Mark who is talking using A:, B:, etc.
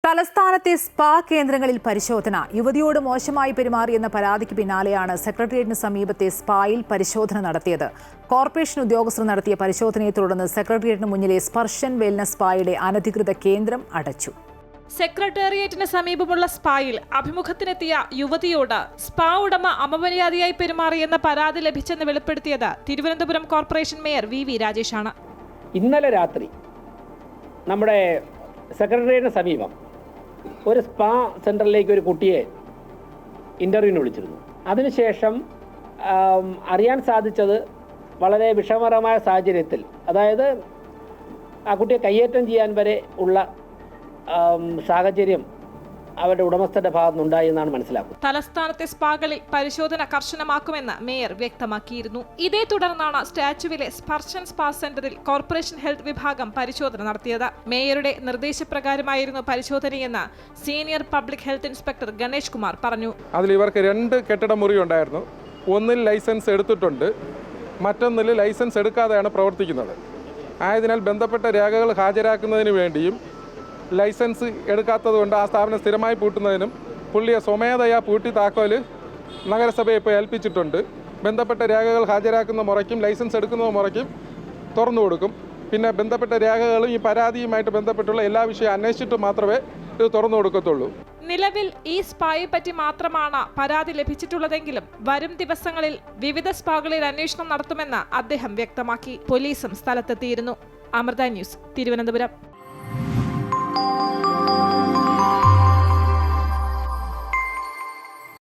A: തലസ്ഥാനത്തെ സ്പാ കേന്ദ്രങ്ങളിൽ പരിശോധന. യുവതിയോട് മോശമായി പെരുമാറിയെന്ന പരാതിക്ക് പിന്നാലെയാണ് സെക്രട്ടേറിയറ്റിന് സമീപത്തെ സ്പായിൽ പരിശോധന നടത്തിയത്. കോർപ്പറേഷൻ ഉദ്യോഗസ്ഥർ നടത്തിയ പരിശോധനയെ തുടർന്ന് സെക്രട്ടേറിയറ്റിന് മുന്നിലെ സ്പർശൻ വെൽനസ് സ്പായുടെ അനധികൃത കേന്ദ്രം അടച്ചു.
B: സെക്രട്ടേറിയറ്റിന് സമീപമുള്ള സ്പായിൽ അഭിമുഖത്തിനെത്തിയ യുവതിയോട് സ്പാ ഉടമ അപമര്യാദയായി പെരുമാറിയെന്ന പരാതി ലഭിച്ചെന്ന് വെളിപ്പെടുത്തിയത് തിരുവനന്തപുരം കോർപ്പറേഷൻ മേയർ വി രാജേഷാണ്.
C: ഇന്നലെ രാത്രി നമ്മുടെ സെക്രട്ടേറിയറ്റിന് സമീപം ഒരു സ്പാ സെൻറ്ററിലേക്ക് ഒരു കുട്ടിയെ ഇൻ്റർവ്യൂവിന് വിളിച്ചിരുന്നു. അതിനുശേഷം അറിയാൻ സാധിച്ചത് വളരെ വിഷമകരമായ സാഹചര്യത്തിൽ, അതായത് ആ കുട്ടിയെ കയ്യേറ്റം ചെയ്യാൻ വരെ ഉള്ള സാഹചര്യം അവരുടെ ഉടമസ്ഥരുടെ ഭാഗത്തുനിന്നുണ്ടായി എന്നാണ് മനസ്സിലാക്കുന്നത്.
B: തലസ്ഥാനത്തെ സ്പാകളിൽ പരിശോധന കർശനമാക്കുമെന്ന് മേയർ വ്യക്തമാക്കിയിരുന്നു. ഇതേ തുടർന്നാണ് സ്റ്റാച്യുവിലെ സ്പർശൻ സ്പാ സെന്ററിൽ കോർപ്പറേഷൻ ഹെൽത്ത് വിഭാഗം പരിശോധന നടത്തിയത്. മേയറുടെ നിർദ്ദേശപ്രകാരമായിരുന്നു പരിശോധനയെന്ന് senior public health inspector Ganesh Kumar പറഞ്ഞു.
D: അതിൽ ഇവർക്ക് 2 കെട്ടിടമുറി ഉണ്ടായിരുന്നു. ഒന്നിൽ ലൈസൻസ് എടുത്തിട്ടുണ്ട്, മറ്റൊന്നിൽ ലൈസൻസ് എടുക്കാതെയാണ് പ്രവർത്തിക്കുന്നത്. ആയതിനാൽ ബന്ധപ്പെട്ട രേഖകൾ ഹാജരാക്കുന്നതിന് വേണ്ടിയും ലൈസൻസ് എടുക്കാത്തതുകൊണ്ട് ആ സ്ഥാപനം സ്ഥിരമായി പൂട്ടുന്നതിനും പുള്ളിയെ സ്വമേധയാ പൂട്ടി താക്കോല് നഗരസഭയെ ഇപ്പോൾ ഏൽപ്പിച്ചിട്ടുണ്ട്. ബന്ധപ്പെട്ട രേഖകൾ ഹാജരാക്കുന്ന മുറയ്ക്കും ലൈസൻസ് എടുക്കുന്ന മുറയ്ക്കും തുറന്നു കൊടുക്കും. പിന്നെ ബന്ധപ്പെട്ട രേഖകളും ഈ പരാതിയുമായിട്ട് ബന്ധപ്പെട്ടുള്ള എല്ലാ വിഷയം അന്വേഷിച്ചിട്ട് മാത്രമേ ഇത് തുറന്നു കൊടുക്കത്തുള്ളൂ.
B: നിലവിൽ ഈ സ്പായെ പറ്റി മാത്രമാണ് പരാതി ലഭിച്ചിട്ടുള്ളതെങ്കിലും വരും ദിവസങ്ങളിൽ വിവിധ സ്പാകളിൽ അന്വേഷണം നടത്തുമെന്ന് അദ്ദേഹം വ്യക്തമാക്കി. പോലീസും സ്ഥലത്തെത്തിയിരുന്നു. അമൃത ന്യൂസ്, തിരുവനന്തപുരം.